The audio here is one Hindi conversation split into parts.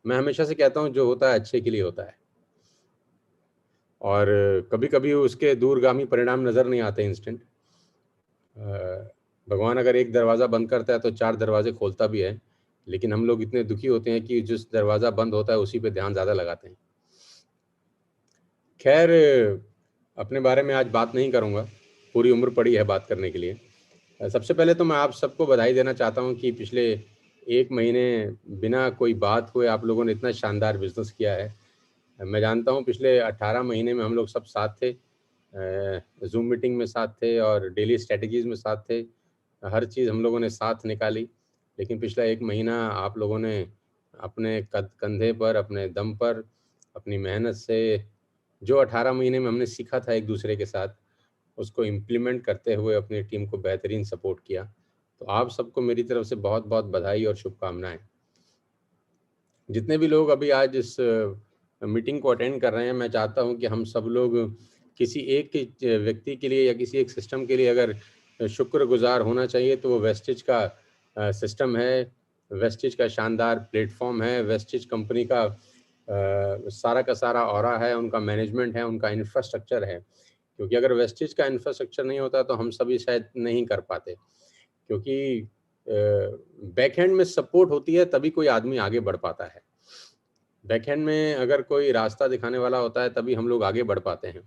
मैं हमेशा से कहता हूँ जो होता है अच्छे के लिए होता है, और कभी कभी उसके दूरगामी परिणाम नज़र नहीं आते इंस्टेंट। भगवान अगर एक दरवाज़ा बंद करता है तो 4 दरवाजे खोलता भी है, लेकिन हम लोग इतने दुखी होते हैं कि जिस दरवाज़ा बंद होता है उसी पे ध्यान ज़्यादा लगाते हैं। खैर, अपने बारे में आज बात नहीं करूँगा, पूरी उम्र पड़ी है बात करने के लिए। सबसे पहले तो मैं आप सबको बधाई देना चाहता हूँ कि पिछले 1 महीने बिना कोई बात हुए आप लोगों ने इतना शानदार बिज़नेस किया है। मैं जानता हूँ पिछले 18 महीने में हम लोग सब साथ थे, ज़ूम मीटिंग में साथ थे और डेली स्ट्रैटेजीज़ में साथ थे। हर चीज़ हम लोगों ने साथ निकाली, लेकिन पिछला 1 महीना आप लोगों ने अपने कंधे पर, अपने दम पर, अपनी मेहनत से जो 18 महीने में हमने सीखा था एक-दूसरे के साथ, उसको इम्प्लीमेंट करते हुए अपनी टीम को बेहतरीन सपोर्ट किया। तो आप सबको मेरी तरफ से बहुत-बहुत बधाई और शुभकामनाएँ। जितने भी लोग अभी आज इस मीटिंग को अटेंड कर रहे हैं, मैं चाहता हूँ कि हम सब लोग किसी एक के व्यक्ति के लिए या किसी एक सिस्टम के लिए अगर शुक्रगुज़ार होना चाहिए तो वो वेस्टिज का सिस्टम है, वेस्टिज का शानदार प्लेटफ़ॉर्म है, वेस्टिज कंपनी का सारा का सारा ऑरा है, उनका मैनेजमेंट है, उनका इंफ्रास्ट्रक्चर है। क्योंकि अगर वेस्टिज का इंफ्रास्ट्रक्चर नहीं होता तो हम सभी शायद नहीं कर पाते। क्योंकि बैकएंड में सपोर्ट होती है तभी कोई आदमी आगे बढ़ पाता है। बैकएंड में अगर कोई रास्ता दिखाने वाला होता है तभी हम लोग आगे बढ़ पाते हैं।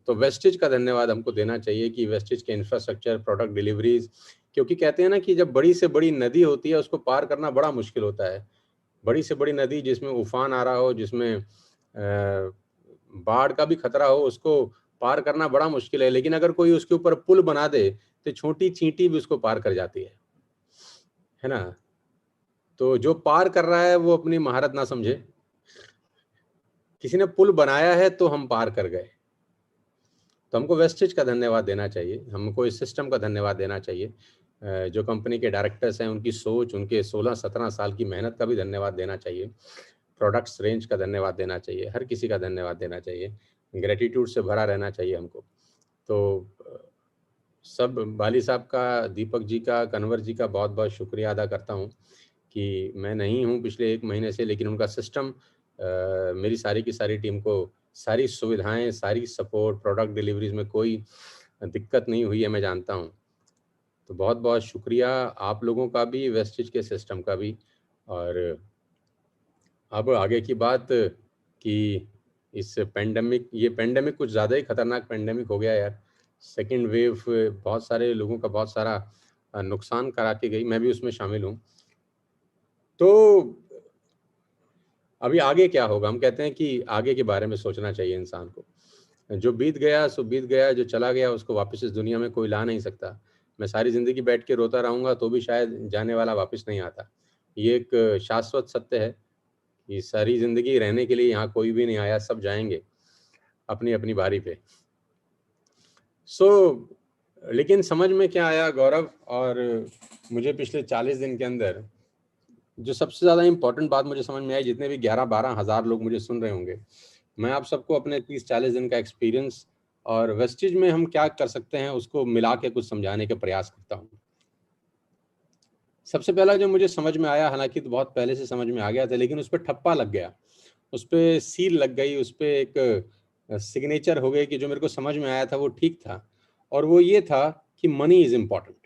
तो वेस्टिज का धन्यवाद हमको देना चाहिए कि वेस्टिज के इंफ्रास्ट्रक्चर, प्रोडक्ट डिलीवरीज़, क्योंकि कहते हैं ना कि जब बड़ी से बड़ी नदी होती है उसको पार करना बड़ा मुश्किल होता है। बड़ी से बड़ी नदी जिसमें उफ़ान आ रहा हो, जिसमें बाढ़ का भी खतरा हो, उसको पार करना बड़ा मुश्किल है, लेकिन अगर कोई उसके ऊपर पुल बना दे, तो छोटी चींटी भी उसको पार कर जाती है ना? तो जो पार कर रहा है वो अपनी महारत ना समझे। किसी ने पुल बनाया है तो हम पार कर गए। तो हमको वेस्टिज का धन्यवाद देना चाहिए, हमको इस सिस्टम का धन्यवाद देना चाहिए। जो कंपनी के डायरेक्टर्स हैं, उनकी सोच, उनके 16-17 साल की मेहनत का भी धन्यवाद देना चाहिए। प्रोडक्ट्स रेंज का धन्यवाद देना चाहिए, हर किसी का धन्यवाद देना चाहिए। ग्रैटिट्यूड से भरा रहना चाहिए हमको। तो सब बाली साहब का, दीपक जी का, कन्वर जी का बहुत-बहुत शुक्रिया अदा करता हूँ कि मैं नहीं हूँ पिछले 1 महीने से, लेकिन उनका सिस्टम मेरी सारी की सारी टीम को सारी सुविधाएँ, सारी सपोर्ट, प्रोडक्ट डिलीवरीज़ में कोई दिक्कत नहीं हुई है, मैं जानता हूँ। तो बहुत-बहुत शुक्रिया आप लोगों का भी, वेस्टिज के सिस्टम का भी। और अब आगे की बात कि इस ये पैंडेमिक कुछ ज़्यादा ही खतरनाक पैंडेमिक हो गया यार। सेकंड वेव बहुत सारे लोगों का बहुत सारा नुकसान करा के गई, मैं भी उसमें शामिल हूँ। तो अभी आगे क्या होगा? हम कहते हैं कि आगे के बारे में सोचना चाहिए इंसान को। जो बीत गया सो बीत गया, जो चला गया उसको वापस इस दुनिया में कोई ला नहीं सकता। मैं सारी ज़िंदगी बैठ के रोता रहूँगा तो भी शायद जाने वाला वापस नहीं आता। ये एक शाश्वत सत्य है कि सारी ज़िंदगी रहने के लिए यहाँ कोई भी नहीं आया, सब जाएँगे अपनी-अपनी बारी पे। सो लेकिन समझ में क्या आया गौरव, और मुझे पिछले 40 दिन के अंदर जो सबसे ज़्यादा इम्पोर्टेंट बात मुझे समझ में आई, जितने भी 11-12 हज़ार लोग मुझे सुन रहे होंगे, मैं आप सबको अपने 30-40 दिन का एक्सपीरियंस और वेस्टिज में हम क्या कर सकते हैं उसको मिला के कुछ समझाने का प्रयास करता हूँ। सबसे पहला जो मुझे समझ में आया, हालाँकि तो बहुत पहले से समझ में आ गया था, लेकिन उस पे ठप्पा लग गया, उस पे सील लग गई, उस पे एक सिग्नेचर हो गई कि जो मेरे को समझ में आया था वो ठीक था, और वो ये था कि money is important.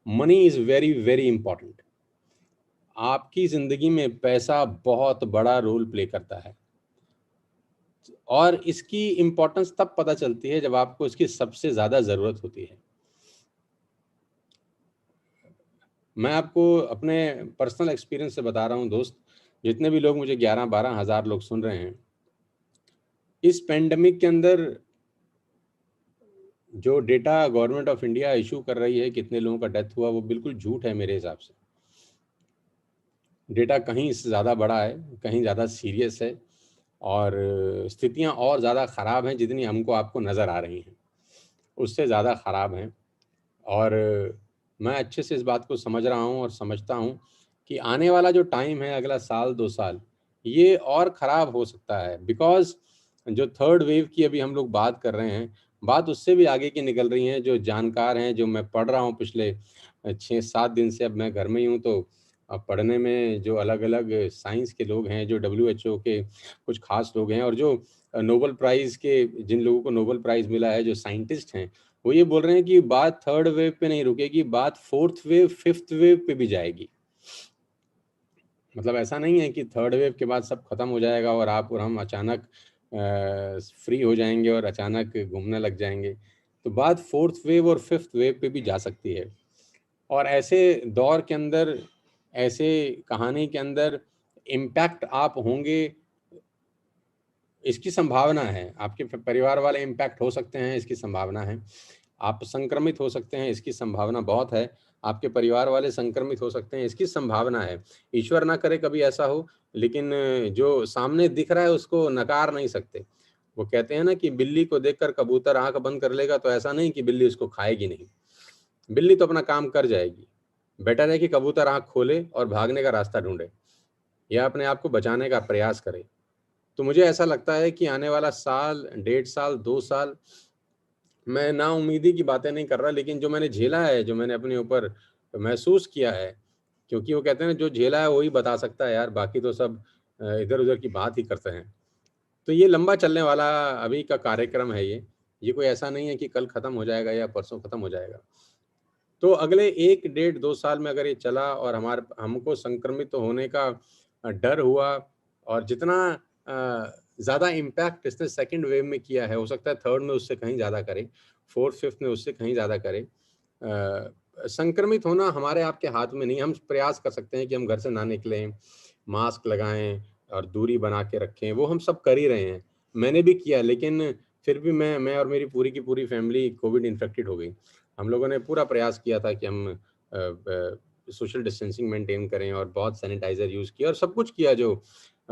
Money is very, very important. आपकी ज़िंदगी में पैसा बहुत बड़ा रोल प्ले करता है, और इसकी इम्पोर्टेंस तब पता चलती है जब आपको इसकी सबसे ज़्यादा ज़रूरत होती है। मैं आपको अपने पर्सनल एक्सपीरियंस से बता रहा हूँ दोस्त, जितने भी लोग मुझे 11-12 हज़ार लोग सुन रहे हैं, इस पैंडेमिक के अंदर जो data government of India issue कर रही है, कितने लोगों का डेथ हुआ, वो बिल्कुल झूठ है मेरे हिसाब से। डेटा कहीं से ज़्यादा बड़ा है, कहीं ज़्यादा सीरियस है, और स्थितियाँ और ज़्यादा ख़राब हैं जितनी हमको आपको नज़र आ रही हैं, उससे ज़्यादा ख़राब हैं। और मैं अच्छे से इस बात को समझ रहा हूँ और समझता हूँ कि आने वाला जो टाइम है, अगला साल 2 साल, ये और ख़राब हो सकता है, बिकॉज़ जो थर्ड वेव की अभी हम लोग बात कर रहे हैं, बात उससे भी आगे की निकल रही है। जो जानकार हैं, जो मैं पढ़ रहा हूँ पिछले 6-7 दिन से, अब मैं घर में ही हूँ तो अब पढ़ने में जो अलग-अलग साइंस के लोग हैं, जो डब्ल्यूएचओ के कुछ खास लोग हैं और जो नोबेल प्राइज़ के जिन लोगों को नोबेल प्राइज़ मिला है, जो साइंटिस्ट हैं, वो ये बोल रहे हैं कि बात थर्ड वेव पे नहीं रुकेगी, बात फोर्थ वेव, फिफ्थ वेव पे भी जाएगी। मतलब ऐसा नहीं है कि थर्ड वेव के बाद सब खत्म हो जाएगा और आप और हम अचानक फ्री हो जाएँगे और अचानक घूमने लग जाएँगे। तो बात फोर्थ वेव और फिफ्थ वेव पे भी जा सकती है। और ऐसे दौर के अंदर, ऐसे कहानी के अंदर इम्पैक्ट आप होंगे, इसकी संभावना है। आपके परिवार वाले इम्पैक्ट हो सकते हैं, इसकी संभावना है। आप संक्रमित हो सकते हैं, इसकी संभावना बहुत है। आपके परिवार वाले संक्रमित हो सकते हैं, इसकी संभावना है। ईश्वर ना करे कभी ऐसा हो, लेकिन जो सामने दिख रहा है उसको नकार नहीं सकते। वो कहते हैं ना कि बिल्ली को देखकर कबूतर आँख बंद कर लेगा, तो ऐसा नहीं कि बिल्ली उसको खाएगी नहीं। बिल्ली तो अपना काम कर जाएगी। बेटर है कि कबूतर आँख खोले और भागने का रास्ता ढूँढे या अपने आप को बचाने का प्रयास करे। तो मुझे ऐसा लगता है कि आने वाला साल, 1.5 साल, 2 साल, मैं नाउम्मीदी की बातें नहीं कर रहा, लेकिन जो मैंने झेला है, जो मैंने अपने ऊपर महसूस किया है, क्योंकि वो कहते हैं ना, जो झेला है वही बता सकता है यार, बाकी तो सब इधर-उधर की बात ही करते हैं। तो ये लंबा चलने वाला अभी का कार्यक्रम है ये। ये कोई ऐसा नहीं है कि कल खत्म हो जाएगा या परसों खत्म हो जाएगा। तो अगले 1 डेढ़ 2 साल में अगर ये चला और हमको संक्रमित होने का डर हुआ और जितना ज़्यादा इम्पैक्ट इसने सेकंड वेव में किया है, हो सकता है थर्ड में उससे कहीं ज़्यादा करे, फोर्थ, फिफ्थ में उससे कहीं ज़्यादा करे। संक्रमित होना हमारे आपके हाथ में नहीं है। हम प्रयास कर सकते हैं कि हम घर से ना निकलें, मास्क लगाएँ और दूरी बना के रखें, वो हम सब कर ही रहे हैं। मैंने भी किया, लेकिन फिर भी मैं और मेरी पूरी की पूरी फैमिली कोविड इन्फेक्टेड हो गई। हम लोगों ने पूरा प्रयास किया था कि हम सोशल डिस्टेंसिंग मेंटेन करें और बहुत सैनिटाइज़र यूज़ किया और सब कुछ किया जो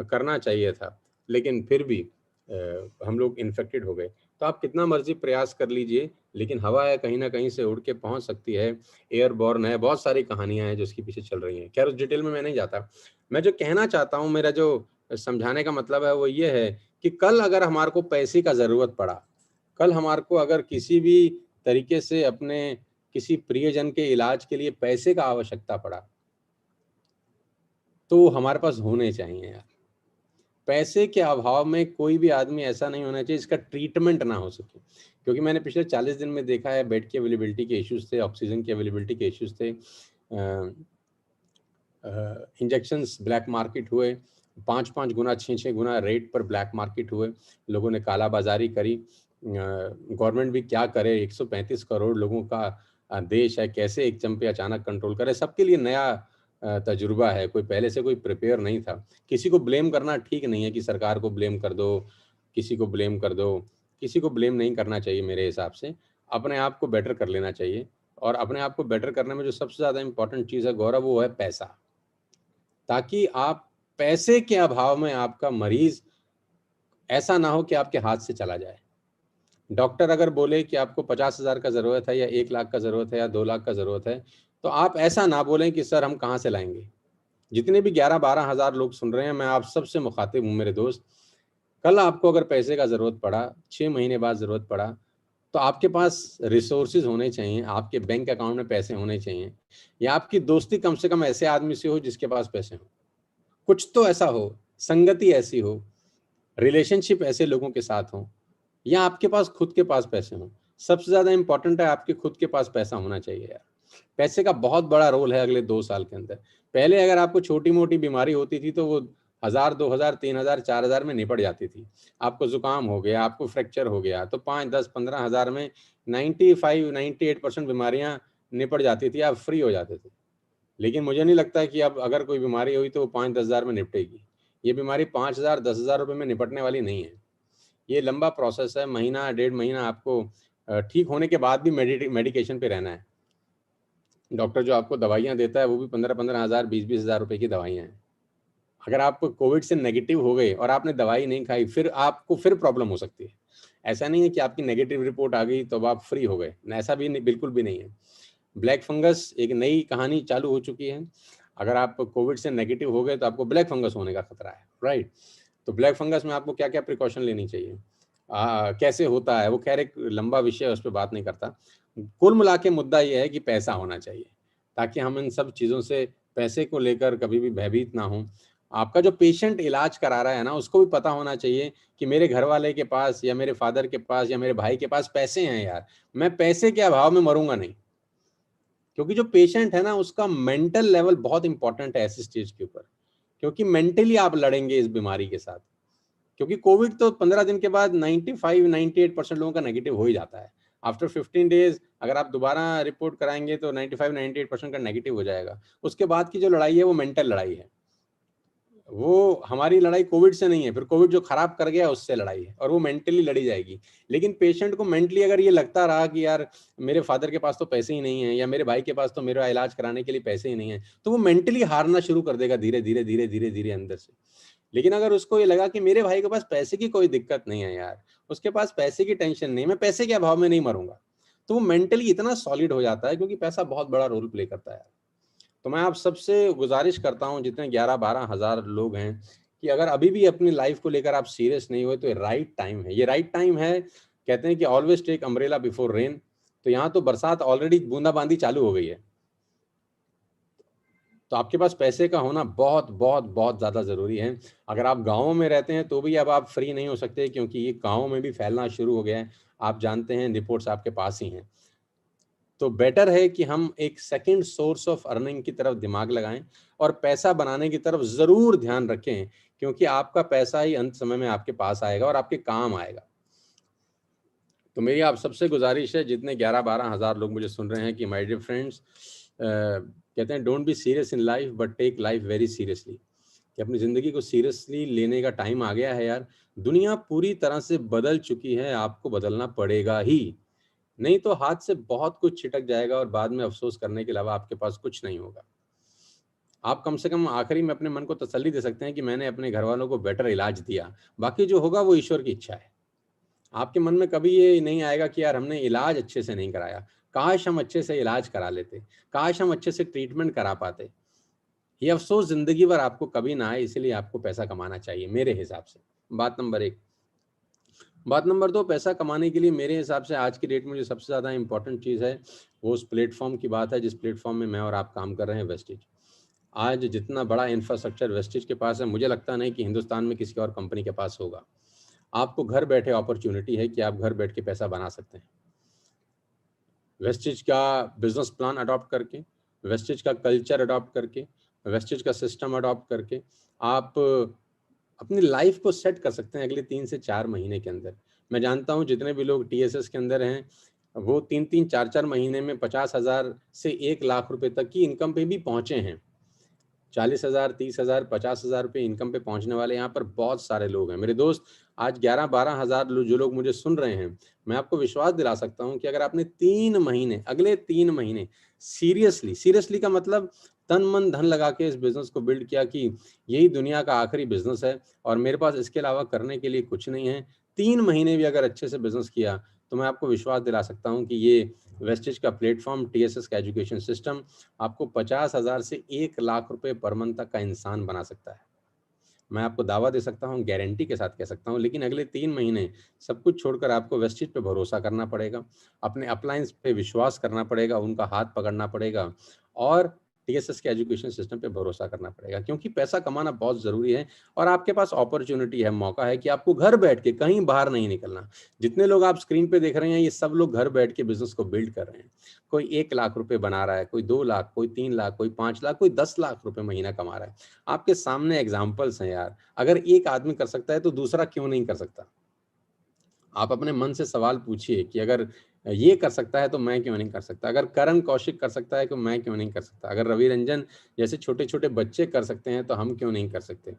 करना चाहिए था। लेकिन फिर भी हम लोग इन्फेक्टेड हो गए। तो आप कितना मर्ज़ी प्रयास कर लीजिए, लेकिन हवा है कहीं न कहीं से उड़ के पहुँच सकती है, एयरबॉर्न है, बहुत सारी कहानियाँ हैं जो इसके पीछे चल रही हैं। ख़ैर उस डिटेल में मैं नहीं जाता। मैं जो कहना चाहता हूँ, मेरा जो समझाने का मतलब है वो ये है कि कल अगर हमारे को पैसे का ज़रूरत पड़ा, कल हमारे को अगर किसी भी तरीके से अपने किसी प्रियजन के इलाज के लिए पैसे का आवश्यकता पड़ा, तो हमारे पास होने चाहिए यार। पैसे के अभाव में कोई भी आदमी ऐसा नहीं होना चाहिए जिसका ट्रीटमेंट ना हो सके। क्योंकि मैंने पिछले 40 दिन में देखा है, बेड की अवेलेबिलिटी के इश्यूज़ थे, ऑक्सीजन की अवेलेबिलिटी के इश्यूज़ थे। इंजेक्शंस ब्लैक मार्केट हुए, 5-5 गुना, 6-6 गुना रेट पर ब्लैक मार्केट हुए। लोगों ने कालाबाज़ारी करी। गवर्नमेंट भी क्या करे, 135 करोड़ लोगों का देश है, कैसे एकदम पे अचानक कंट्रोल करे? सबके लिए नया तजुर्बा है, कोई पहले से कोई प्रिपेयर नहीं था। किसी को ब्लेम करना ठीक नहीं है कि सरकार को ब्लेम कर दो, किसी को ब्लेम कर दो। किसी को ब्लेम नहीं करना चाहिए मेरे हिसाब से। अपने आप को बेटर कर लेना चाहिए और अपने आप को बेटर करने में जो सबसे ज़्यादा इम्पोर्टेंट चीज़ है गौरव, वो है पैसा। ताकि आप पैसे के अभाव में आपका मरीज़ ऐसा ना हो कि आपके हाथ से चला जाए। डॉक्टर अगर बोले कि आपको 50,000 का ज़रूरत है या 1 लाख का ज़रूरत है या 2 लाख का ज़रूरत है, तो आप ऐसा ना बोलें कि सर हम कहाँ से लाएँगे? जितने भी 11-12 हज़ार लोग सुन रहे हैं, मैं आप सबसे मुखातिब हूँ मेरे दोस्त। कल आपको अगर पैसे का ज़रूरत पड़ा, 6 महीने बाद ज़रूरत पड़ा, तो आपके पास रिसोर्सेज़ होने चाहिए, आपके बैंक अकाउंट में पैसे होने चाहिए या आपकी दोस्ती कम से कम ऐसे आदमी से हो जिसके पास पैसे हों। कुछ तो ऐसा हो, संगति ऐसी हो, रिलेशनशिप ऐसे लोगों के साथ हों या आपके पास खुद के पास पैसे हों। सबसे ज़्यादा इम्पोर्टेंट है आपके खुद के पास पैसा होना चाहिए यार। पैसे का बहुत बड़ा रोल है अगले 2 साल के अंदर। पहले अगर आपको छोटी-मोटी बीमारी होती थी तो वो 1000, 2000, 3000, 4000 में निपट जाती थी। आपको ज़ुकाम हो गया, आपको फ्रैक्चर हो गया तो 5, 10, 15,000 में 95-98% बीमारियाँ निपट जाती थी, आप फ्री हो जाते थे। लेकिन मुझे नहीं लगता है कि अब अगर कोई बीमारी हुई तो वो 5-10 हज़ार में निपटेगी। ये बीमारी 5,000 10,000 रुपए में निपटने वाली नहीं है। ये लंबा प्रोसेस है, महीना, डेढ़ महीना आपको ठीक होने के बाद भी मेडिकेशन पे रहना है। डॉक्टर जो आपको दवाइयाँ देता है वो भी 15-15 हज़ार, 20-20 हज़ार रुपए की दवाइयाँ हैं। अगर आप कोविड से नेगेटिव हो गए और आपने दवाई नहीं खाई, फिर आपको फिर प्रॉब्लम हो सकती है। ऐसा नहीं है कि आपकी नेगेटिव रिपोर्ट आ गई तो अब आप फ्री हो गए, ऐसा भी नहीं, बिल्कुल भी नहीं है। ब्लैक फंगस एक नई कहानी चालू हो चुकी है। अगर आप कोविड से नेगेटिव हो गए तो आपको ब्लैक फंगस होने का खतरा है, राइट? तो ब्लैक फंगस में आपको क्या-क्या प्रिकॉशन लेनी चाहिए? कैसे होता है? वो ख़ैर एक लंबा विषय है, उस पे बात नहीं करता। कुल मिला के मुद्दा ये है कि पैसा होना चाहिए, ताकि हम इन सब चीज़ों से पैसे को लेकर कभी भी भयभीत ना हो। आपका जो पेशेंट इलाज करा रहा है ना, उसको भी पता होना चाहिए कि मेरे घर वाले के पास या मेरे फादर के पास या मेरे भाई के पास पैसे हैं यार, मैं पैसे के अभाव में मरूंगा नहीं। क्योंकि जो पेशेंट है ना, उसका मेंटल लेवल बहुत इंपॉर्टेंट है ऐसी स्टेज के ऊपर, क्योंकि मेंटली आप लड़ेंगे इस बीमारी के साथ। क्योंकि कोविड तो 15 दिन के बाद 95-98% लोगों का नेगेटिव हो ही जाता है। आफ्टर 15 डेज अगर आप दोबारा रिपोर्ट कराएंगे तो 95-98% का नेगेटिव हो जाएगा। उसके बाद की जो लड़ाई है वो मेंटल लड़ाई है। वो हमारी लड़ाई कोविड से नहीं है, फिर कोविड जो खराब कर गया उससे लड़ाई है, और वो मेंटली लड़ी जाएगी। लेकिन पेशेंट को मेंटली अगर ये लगता रहा कि यार मेरे फादर के पास तो पैसे ही नहीं है, या मेरे भाई के पास तो मेरा इलाज कराने के लिए पैसे ही नहीं है, तो वो मेंटली हारना शुरू कर देगा धीरे धीरे धीरे धीरे धीरे अंदर से। लेकिन अगर उसको ये लगा कि मेरे भाई के पास पैसे की कोई दिक्कत नहीं है यार, उसके पास पैसे की टेंशन नहीं, मैं पैसे के अभाव में नहीं मरूंगा, तो वो मेंटली इतना सॉलिड हो जाता है, क्योंकि पैसा बहुत बड़ा रोल प्ले करता है। तो मैं आप सबसे गुजारिश करता हूँ, जितने 11-12 हज़ार लोग हैं, कि अगर अभी भी अपनी लाइफ को लेकर आप सीरियस नहीं हुए तो ये राइट टाइम है, ये राइट टाइम है। कहते हैं कि always take umbrella before rain. तो यहाँ तो बरसात ऑलरेडी बूंदाबांदी चालू हो गई है, तो आपके पास पैसे का होना बहुत बहुत बहुत ज़्यादा ज़रूरी है। अगर आप गाँवों में रहते हैं तो भी अब आप फ्री नहीं हो सकते, क्योंकि ये गाँवों में भी फैलना शुरू हो गया है। आप जानते हैं, रिपोर्ट्स आपके पास ही हैं। तो बेटर है कि हम एक सेकंड सोर्स ऑफ अर्निंग की तरफ दिमाग लगाएं, और पैसा बनाने की तरफ ज़रूर ध्यान रखें, क्योंकि आपका पैसा ही अंत समय में आपके पास आएगा और आपके काम आएगा। तो मेरी आप सबसे गुजारिश है, जितने 11-12 हज़ार लोग मुझे सुन रहे हैं, कि माय डियर फ्रेंड्स, कहते हैं don't be serious in life but take life very seriously, कि अपनी ज़िंदगी को सीरियसली लेने का टाइम आ गया है यार। दुनिया पूरी तरह से बदल चुकी है, आपको बदलना पड़ेगा ही, नहीं तो हाथ से बहुत कुछ छिटक जाएगा और बाद में अफ़सोस करने के अलावा आपके पास कुछ नहीं होगा। आप कम से कम आखिरी में अपने मन को तसल्ली दे सकते हैं कि मैंने अपने घरवालों को बेटर इलाज दिया, बाकी जो होगा वो ईश्वर की इच्छा है। आपके मन में कभी ये नहीं आएगा कि यार हमने इलाज अच्छे से नहीं कराया, काश हम अच्छे से इलाज करा लेते, काश हम अच्छे से ट्रीटमेंट करा पाते। ये अफ़सोस ज़िंदगी भर आपको कभी ना आए, इसीलिए आपको पैसा कमाना चाहिए मेरे हिसाब से। बात नंबर 1। बात नंबर 2, पैसा कमाने के लिए मेरे हिसाब से आज की डेट में जो सबसे ज़्यादा इम्पोर्टेंट चीज़ है, वो उस प्लेटफ़ॉर्म की बात है जिस प्लेटफ़ॉर्म में मैं और आप काम कर रहे हैं, वेस्टेज। आज जितना बड़ा इंफ्रास्ट्रक्चर वेस्टेज के पास है, मुझे लगता नहीं कि हिंदुस्तान में किसी और कंपनी के पास होगा। आपको घर बैठे अपॉर्च्युनिटी है कि आप घर बैठ के पैसा बना सकते हैं। वेस्टेज का बिज़नेस प्लान अडॉप्ट करके, वेस्टेज का कल्चर अडॉप्ट करके, वेस्टेज का सिस्टम अडॉप्ट करके, आप अपनी लाइफ को सेट कर सकते हैं अगले 3 से 4 महीने के अंदर। मैं जानता हूँ जितने भी लोग टीएसएस के अंदर हैं, वो 3-3, 4-4 महीने में 50,000 से 1 लाख रुपए तक की इनकम पे भी पहुँचे हैं। 40,000, 30,000, 50,000 रुपए इनकम पे पहुँचने वाले यहाँ पर बहुत सारे लोग हैं। मेरे दोस्त, आज 11-12 हज़ार जो लोग मुझे सुन रहे हैं, मैं आपको विश्वास दिला सकता हूँ कि अगर आपने 3 महीने, अगले 3 महीने सीरियसली, सीरियसली का मतलब तन मन धन लगा के इस बिज़नेस को बिल्ड किया कि यही दुनिया का आखिरी बिज़नेस है और मेरे पास इसके अलावा करने के लिए कुछ नहीं है। 3 महीने भी अगर अच्छे से बिज़नेस किया, तो मैं आपको विश्वास दिला सकता हूँ कि ये वेस्टेज का प्लेटफ़ॉर्म, टीएसएस का एजुकेशन सिस्टम आपको 50,000 से 1 लाख रुपए पर मंथ तक का इंसान बना सकता है। मैं आपको दावा दे सकता हूँ, गारंटी के साथ कह सकता हूँ, लेकिन अगले 3 महीने सब कुछ छोड़कर आपको वेस्टेज पे भरोसा करना पड़ेगा, अपने अपलायंस पे विश्वास करना पड़ेगा, उनका हाथ पकड़ना पड़ेगा और टीएसएस के एजुकेशन सिस्टम पे भरोसा करना पड़ेगा, क्योंकि पैसा कमाना बहुत ज़रूरी है और आपके पास अपॉर्च्युनिटी है, मौका है कि आपको घर बैठ के कहीं बाहर नहीं निकलना। जितने लोग आप स्क्रीन पे देख रहे हैं, ये सब लोग घर बैठ के बिज़नेस को बिल्ड कर रहे हैं। कोई 1 लाख रुपए बना रहा है, कोई 2 लाख, कोई 3 लाख, कोई 5 लाख, कोई 10 लाख रुपए महीना कमा रहा है। आपके सामने एग्ज़ाम्पल्स हैं यार। अगर एक आदमी कर सकता है तो दूसरा क्यों नहीं कर सकता? आप अपने मन से सवाल पूछिए कि अगर ये कर सकता है तो मैं क्यों नहीं कर सकता? अगर करण कौशिक कर सकता है तो मैं क्यों नहीं कर सकता? अगर रवि रंजन जैसे छोटे-छोटे बच्चे कर सकते हैं तो हम क्यों नहीं कर सकते?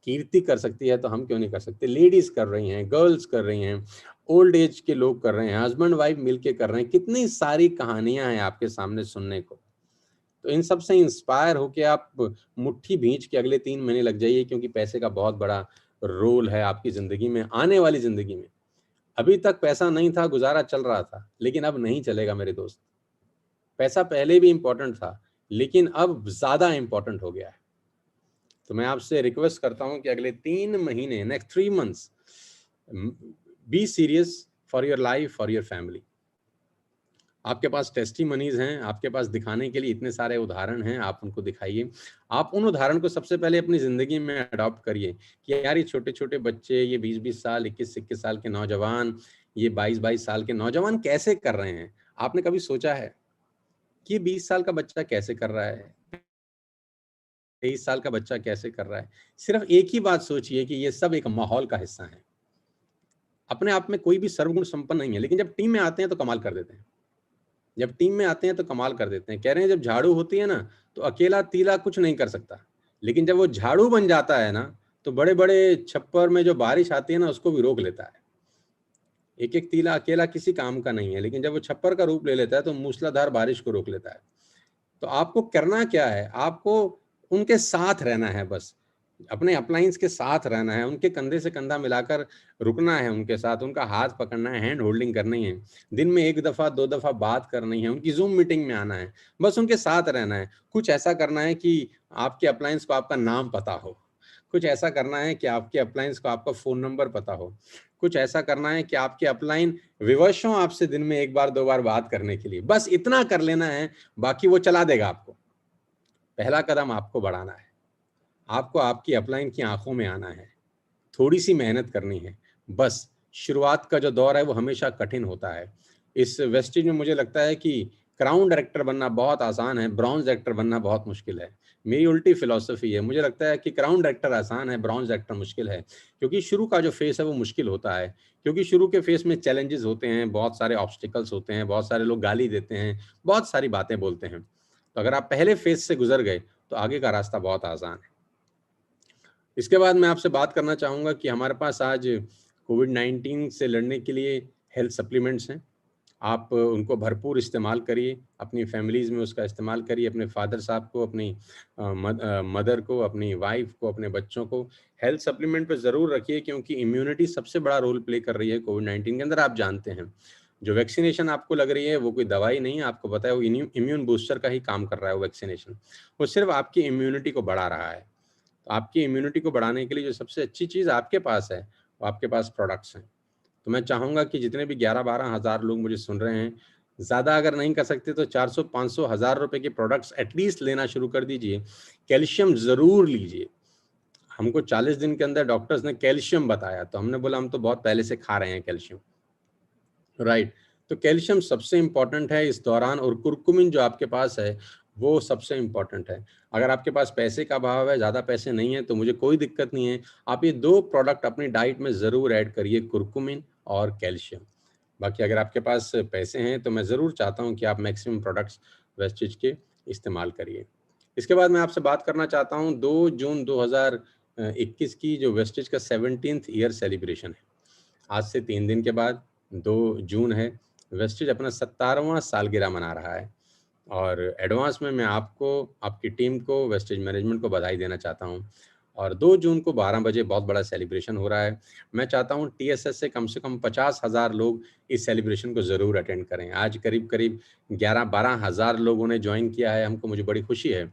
कीर्ति कर सकती है तो हम क्यों नहीं कर सकते? लेडीज़ कर रही हैं, गर्ल्स कर रही हैं, ओल्ड एज के लोग कर रहे हैं, हस्बैंड वाइफ मिलके कर रहे हैं। कितनी सारी कहानियाँ हैं आपके सामने सुनने को। तो इन सब से इंस्पायर होके आप मुट्ठी भींच के अगले 3 महीने लग जाइए, क्योंकि पैसे का बहुत बड़ा रोल है आपकी ज़िंदगी में, आने वाली ज़िंदगी में। अभी तक पैसा नहीं था, गुज़ारा चल रहा था, लेकिन अब नहीं चलेगा मेरे दोस्त। पैसा पहले भी इम्पोर्टेंट था, लेकिन अब ज़्यादा इम्पोर्टेंट हो गया है। तो मैं आपसे रिक्वेस्ट करता हूँ कि अगले 3 महीने, next 3 months, be serious for your life, for your family. आपके पास टेस्टिमनीज़ हैं, आपके पास दिखाने के लिए इतने सारे उदाहरण हैं, आप उनको दिखाइए। आप उन उदाहरण को सबसे पहले अपनी ज़िंदगी में अडॉप्ट करिए कि यार ये छोटे-छोटे बच्चे, ये 20-20 साल, 21-21 साल के नौजवान, ये 22-22 साल के नौजवान कैसे कर रहे हैं? आपने कभी सोचा है कि 20 साल का बच्चा कैसे कर रहा है? 23 साल का बच्चा कैसे कर रहा है? सिर्फ़ एक ही बात सोचिए कि ये सब एक माहौल का हिस्सा है। अपने आप में कोई भी सर्वगुण संपन्न नहीं है, लेकिन जब टीम में आते हैं तो कमाल कर देते हैं। जब टीम में आते हैं तो कमाल कर देते हैं। कह रहे हैं जब झाड़ू होती है ना, तो अकेला तीला कुछ नहीं कर सकता। लेकिन जब वो झाड़ू बन जाता है ना, तो बड़े-बड़े छप्पर में जो बारिश आती है ना, उसको भी रोक लेता है। एक-एक तीला अकेला किसी काम का नहीं है, लेकिन जब वो छप्पर का रूप ले लेता है, तो मूसलाधार बारिश को रोक लेता है। तो आपको करना क्या है? आपको उनके साथ रहना है बस। अपने अपलाइंस के साथ रहना है, उनके कंधे से कंधा मिलाकर रुकना है उनके साथ, उनका हाथ पकड़ना है, हैंड होल्डिंग करनी है। दिन में 1 दफ़ा, 2 दफ़ा बात करनी है, उनकी ज़ूम मीटिंग में आना है, बस उनके साथ रहना है। कुछ ऐसा करना है कि आपके अपलायंस को आपका नाम पता हो। कुछ ऐसा करना है कि आपके अपलायंस को आपका फ़ोन नंबर पता हो। कुछ ऐसा करना है कि आपके अपलाइन विवश हों आपसे दिन में 1 बार, 2 बार बात करने के लिए। बस इतना कर लेना है, बाकी वो चला देगा आपको। पहला कदम आपको बढ़ाना है। आपको आपकी अपलाइन की आँखों में आना है। थोड़ी-सी मेहनत करनी है। बस शुरुआत का जो दौर है वो हमेशा कठिन होता है। इस वेस्टेज में मुझे लगता है कि क्राउन डायरेक्टर बनना बहुत आसान है, ब्रॉन्ज़ डायरेक्टर बनना बहुत मुश्किल है। मेरी उल्टी फ़िलॉसफ़ी है, मुझे लगता है कि क्राउन डायरेक्टर आसान है, ब्रॉन्ज़ डायरेक्टर मुश्किल है। क्योंकि शुरू का जो फ़ेज़ है वो मुश्किल होता है। क्योंकि शुरू के फ़ेज़ में चैलेंजेज़ होते हैं, बहुत सारे ऑब्स्टिकल्स होते हैं, बहुत सारे लोग गाली देते हैं, बहुत सारी बातें बोलते हैं। तो अगर आप पहले फ़ेज़ से गुज़र गए, तो आगे का रास्ता बहुत आसान है। इसके बाद मैं आपसे बात करना चाहूँगा कि हमारे पास आज कोविड-19 से लड़ने के लिए हेल्थ सप्लीमेंट्स हैं। आप उनको भरपूर इस्तेमाल करिए, अपनी फैमिलीज़ में उसका इस्तेमाल करिए, अपने फ़ादर साहब को, अपनी मदर को, अपनी वाइफ़ को, अपने बच्चों को हेल्थ सप्लीमेंट पे ज़रूर रखिए क्योंकि इम्यूनिटी सबसे बड़ा रोल प्ले कर रही है कोविड-19 के अंदर, आप जानते हैं। जो वैक्सीनेशन आपको लग रही है, वो कोई दवाई नहीं है, आपको पता है वो इम्यून बूस्टर का ही काम कर रहा है वो वैक्सीनेशन। वो सिर्फ़ आपकी इम्यूनिटी को बढ़ा रहा है। तो आपकी इम्यूनिटी को बढ़ाने के लिए जो सबसे अच्छी चीज़ आपके पास है, वो आपके पास प्रोडक्ट्स हैं। तो मैं चाहूँगा कि जितने भी 11-12 हज़ार लोग मुझे सुन रहे हैं, ज़्यादा अगर नहीं कर सकते तो 400, 500, हज़ार रुपए के प्रोडक्ट्स एटलीस्ट लेना शुरू कर दीजिए। कैल्शियम ज़रूर लीजिए। हमको 40 दिन के अंदर डॉक्टर्स ने कैल्शियम बताया, तो हमने बोला हम तो बहुत पहले से खा रहे हैं कैल्शियम। राइट। तो कैल्शियम सबसे इम्पोर्टेंट है इस दौरान और कुर्कुमिन जो आपके पास है, वो सबसे इम्पोर्टेंट है। अगर आपके पास पैसे का अभाव है, ज़्यादा पैसे नहीं है, तो मुझे कोई दिक्कत नहीं है। आप ये 2 प्रोडक्ट अपनी डाइट में ज़रूर ऐड करिए, कुर्कुमिन और कैल्शियम। बाकी अगर आपके पास पैसे हैं, तो मैं ज़रूर चाहता हूँ कि आप मैक्सिमम प्रोडक्ट्स वेस्टेज के इस्तेमाल करिए। इसके बाद मैं आपसे बात करना चाहता हूँ 2 जून 2021 की जो वेस्टेज का 17th ईयर सेलिब्रेशन है। आज से 3 दिन के बाद 2 जून है, वेस्टेज अपना 17वाँ सालगिरह मना रहा है और एडवांस में मैं आपको, आपकी टीम को, वेस्टेज मैनेजमेंट को बधाई देना चाहता हूँ और 2 जून को 12 बजे बहुत बड़ा सेलिब्रेशन हो रहा है। मैं चाहता हूँ टीएसएस से कम 50,000 लोग इस सेलिब्रेशन को ज़रूर अटेंड करें। आज करीब-करीब 11-12 हज़ार लोगों ने जॉइन किया है, मुझे बड़ी खुशी है।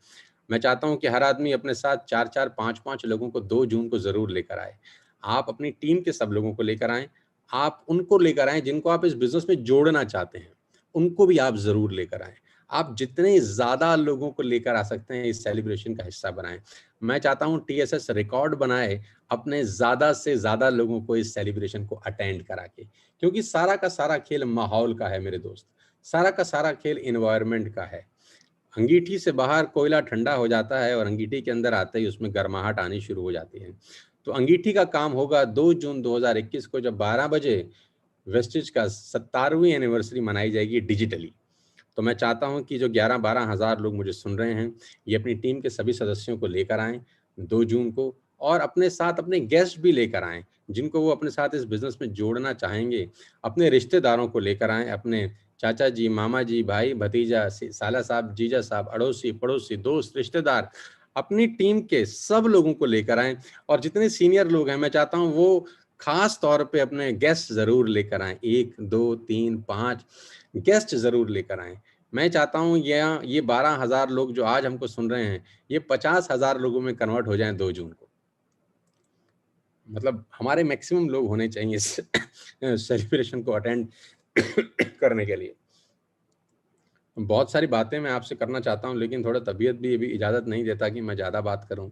मैं चाहता हूँ कि हर आदमी अपने साथ 4-4, 5-5 लोगों को 2 जून को ज़रूर लेकर आए। आप अपनी टीम के सब लोगों को लेकर आएँ, आप उनको लेकर आएँ जिनको आप इस बिज़नेस में जोड़ना चाहते हैं, उनको भी आप ज़रूर लेकर आएँ। आप जितने ज़्यादा लोगों को लेकर आ सकते हैं, इस सेलिब्रेशन का हिस्सा बनाएँ। मैं चाहता हूँ टीएसएस रिकॉर्ड बनाए, अपने ज़्यादा से ज़्यादा लोगों को इस सेलिब्रेशन को अटेंड करा के, क्योंकि सारा का सारा खेल माहौल का है मेरे दोस्त, सारा का सारा खेल एनवायरनमेंट का है। अंगीठी से बाहर कोयला ठंडा हो जाता है और अंगीठी के अंदर आते ही उसमें गर्माहट आनी शुरू हो जाती है। तो अंगीठी का काम होगा 2 जून 2021 को जब 12 बजे वेस्टेज का 17वीं एनिवर्सरी मनाई जाएगी डिजिटली। तो मैं चाहता हूँ कि जो 11-12 हज़ार लोग मुझे सुन रहे हैं, ये अपनी टीम के सभी सदस्यों को लेकर आएँ 2 जून को और अपने साथ अपने गेस्ट भी लेकर आएँ, जिनको वो अपने साथ इस बिज़नेस में जोड़ना चाहेंगे। अपने रिश्तेदारों को लेकर आएँ, अपने चाचा जी, मामा जी, भाई, भतीजा, साला साहब, जीजा साहब, अड़ोसी, पड़ोसी, दोस्त, रिश्तेदार, अपनी टीम के सब लोगों को लेकर आएँ और जितने सीनियर लोग हैं, मैं चाहता हूँ वो ख़ास तौर पे अपने गेस्ट ज़रूर लेकर आएँ। 1, 2, 3, 5 गेस्ट ज़रूर लेकर आएँ। मैं चाहता हूँ ये 12,000 लोग जो आज हमको सुन रहे हैं, ये 50,000 लोगों में कन्वर्ट हो जाएँ 2 जून को। मतलब हमारे मैक्सिमम लोग होने चाहिए इस सेलिब्रेशन को अटेंड करने के लिए। बहुत सारी बातें मैं आपसे करना चाहता हूँ, लेकिन थोड़ा तबीयत भी अभी इजाज़त नहीं देता कि मैं ज़्यादा बात करूँ।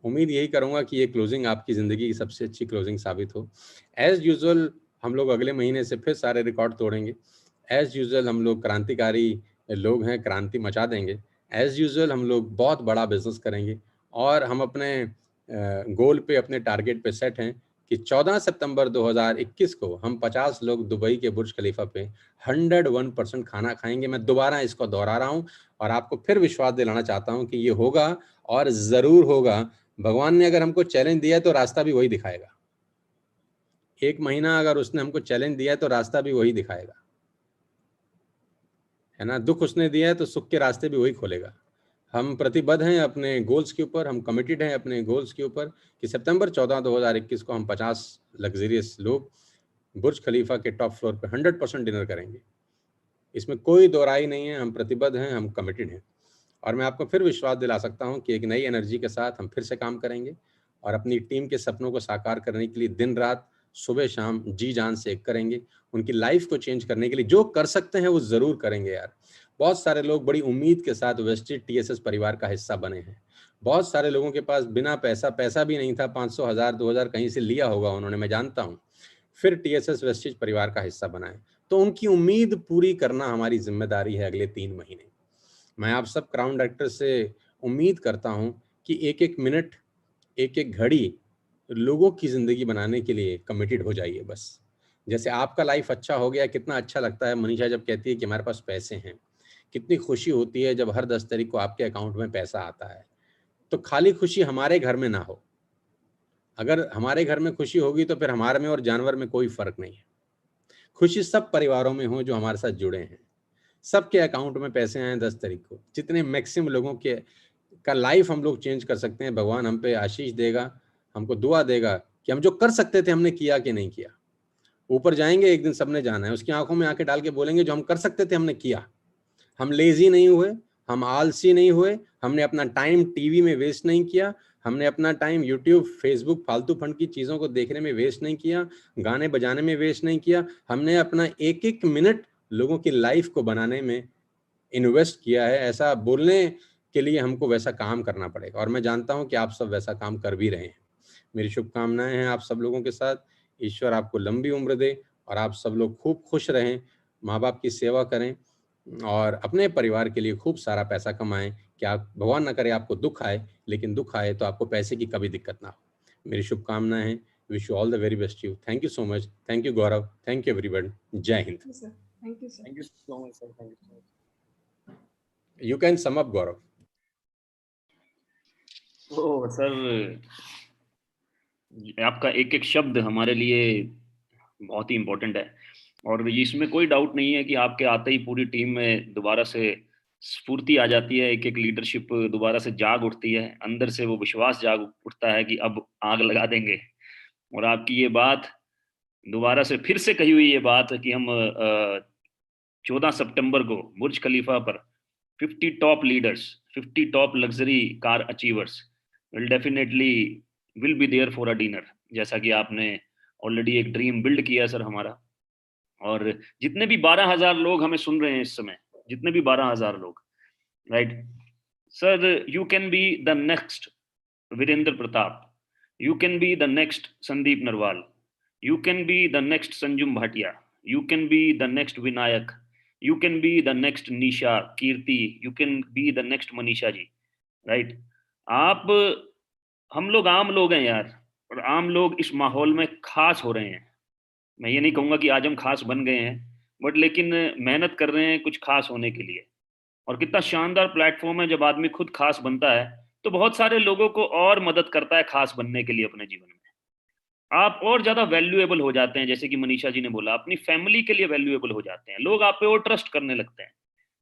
उम्मीद यही करूँगा कि ये क्लोज़िंग आपकी ज़िंदगी की सबसे अच्छी क्लोज़िंग साबित हो। एज़ यूजुअल हम लोग अगले महीने से फिर सारे रिकॉर्ड तोड़ेंगे। एज़ यूजुअल हम लोग क्रांतिकारी लोग हैं, क्रांति मचा देंगे। एज़ यूजुअल हम लोग बहुत बड़ा बिज़नेस करेंगे और हम अपने गोल पे, अपने टारगेट पे सेट हैं कि 14 सितंबर 2021 को हम 50 लोग दुबई के बुर्ज खलीफा पे 101% खाना खाएँगे। मैं दोबारा इसको दोहरा रहा हूँ और आपको फिर विश्वास दिलाना चाहता हूँ कि ये होगा और ज़रूर होगा। भगवान ने अगर हमको चैलेंज दिया है तो रास्ता भी वही दिखाएगा। 1 महीना अगर उसने हमको चैलेंज दिया है तो रास्ता भी वही दिखाएगा, है ना? दुःख उसने दिया है तो सुख के रास्ते भी वही खोलेगा। हम प्रतिबद्ध हैं अपने गोल्स के ऊपर, हम कमिटेड हैं अपने गोल्स के ऊपर कि सितंबर 14, 2021 को हम 50 लग्ज़रियस लोग बुर्ज खलीफा के टॉप फ्लोर पे 100% डिनर करेंगे। इसमें कोई दो राय नहीं है, हम प्रतिबद्ध हैं, हम कमिटेड हैं। और मैं आपको फिर विश्वास दिला सकता हूँ कि एक नई एनर्जी के साथ हम फिर से काम करेंगे और अपनी टीम के सपनों को साकार करने के लिए दिन-रात, सुबह-शाम जी-जान से एक करेंगे। उनकी लाइफ़ को चेंज करने के लिए जो कर सकते हैं वो ज़रूर करेंगे यार। बहुत सारे लोग बड़ी उम्मीद के साथ वेस्टेज टीएसएस परिवार का हिस्सा बने हैं। बहुत सारे लोगों के पास बिना पैसा भी नहीं था, 500, 1000, 2000 कहीं से लिया होगा उन्होंने, मैं जानता हूँ। फिर टीएसएस वेस्टेज परिवार का हिस्सा बनाए। तो उनकी उम्मीद पूरी करना हमारी ज़िम्मेदारी है अगले 3 महीने। मैं आप सब क्राउन डायरेक्टर से उम्मीद करता हूँ कि एक-एक मिनट, एक-एक घड़ी लोगों की ज़िंदगी बनाने के लिए कमिटेड हो जाइए बस। जैसे आपका लाइफ अच्छा हो गया, कितना अच्छा लगता है मनीषा जब कहती है कि हमारे पास पैसे हैं। कितनी खुशी होती है जब हर 10 तारीख को आपके अकाउंट में पैसा आता है। तो खाली खुशी हमारे घर में ना हो। अगर हमारे घर में खुशी होगी तो फिर हमारे में और जानवर में कोई फ़र्क नहीं है। खुशी सब परिवारों में हो जो हमारे साथ जुड़े हैं। सबके अकाउंट में पैसे आएँ 10 तारीख को। जितने मैक्सिमम लोगों के का लाइफ हम लोग चेंज कर सकते हैं, भगवान हम पे आशीष देगा, हमको दुआ देगा कि हम जो कर सकते थे हमने किया कि नहीं किया। ऊपर जाएँगे एक दिन सबने जाना है, उसकी आँखों में आँखें डाल के बोलेंगे जो हम कर सकते थे हमने किया। हम लेज़ी नहीं हुए, हम आलसी नहीं हुए, हमने अपना टाइम टीवी में वेस्ट नहीं किया, हमने अपना टाइम यूट्यूब, फेसबुक फालतू फंड की चीज़ों को देखने में वेस्ट नहीं किया, गाने बजाने में वेस्ट नहीं किया। हमने अपना एक-एक मिनट लोगों की लाइफ को बनाने में इन्वेस्ट किया है। ऐसा बोलने के लिए हमको वैसा काम करना पड़ेगा और मैं जानता हूँ कि आप सब वैसा काम कर भी रहे हैं। मेरी शुभकामनाएँ हैं आप सब लोगों के साथ। ईश्वर आपको लंबी उम्र दे और आप सब लोग खूब खुश रहें, माँ-बाप की सेवा करें और अपने परिवार के लिए खूब सारा पैसा कमाएँ कि आप भगवान ना करे आपको दुःख आए, लेकिन दुःख आए तो आपको पैसे की कभी दिक्कत ना हो। मेरी शुभकामनाएँ हैं। Wish you all the very best you. Thank you so much. Thank you Gaurav. Thank you everyone. जय Hind. Sir, thank you sir. Thank you so much sir, thank you so much. You can sum up, Gaurav. तो सर आपका एक एक शब्द हमारे लिए बहुत ही इम्पोर्टेंट है और इसमें कोई डाउट नहीं है कि आपके आते ही पूरी टीम में दोबारा से स्फूर्ति आ जाती है, एक एक लीडरशिप दोबारा से जाग उठती है, अंदर से वो विश्वास जाग उठता है कि अब आग लगा देंगे। और आपकी ये बात दोबारा से फिर से कही हुई ये बात कि हम 14 सितंबर को बुर्ज खलीफा पर 50 top leaders, 50 top luxury car achievers will definitely will be there for a dinner, जैसा कि आपने ऑलरेडी एक ड्रीम बिल्ड किया सर हमारा। और जितने भी 12,000 लोग हमें सुन रहे हैं इस समय, जितने भी 12,000 लोग, right sir, you can be the next Virendra Pratap, you can be the next Sandeep Narwal, you can be the next Sanjum Bhatia, you can be the next Vinayak, you can be the next Nisha Kirti, you can be the next Manisha ji, right. आप, हम लोग आम लोग हैं यार, और आम लोग इस माहौल में खास हो रहे हैं। मैं ये नहीं कहूंगा कि आज हम खास बन गए हैं, बट लेकिन मेहनत कर रहे हैं कुछ खास होने के लिए। और कितना शानदार प्लेटफॉर्म है, जब आदमी खुद खास बनता है तो बहुत सारे लोगों को और मदद करता है खास बनने के लिए अपने जीवन में। आप और ज्यादा वैल्यूएबल हो जाते हैं, जैसे कि मनीषा जी ने बोला, अपनी फैमिली के लिए वैल्यूएबल हो जाते हैं, लोग आप पे और ट्रस्ट करने लगते हैं।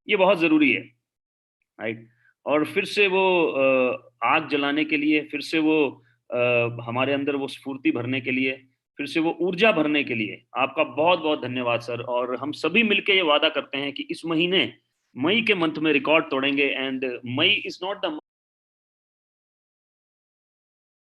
ये बहुत जरूरी है, राइट। और फिर से वो आग जलाने के लिए, फिर से वो हमारे अंदर वो स्फूर्ति भरने के लिए, फिर से वो ऊर्जा भरने के लिए आपका बहुत बहुत धन्यवाद सर। और हम सभी मिलकर ये वादा करते हैं कि इस महीने मई के मंथ में रिकॉर्ड तोड़ेंगे। And May is not the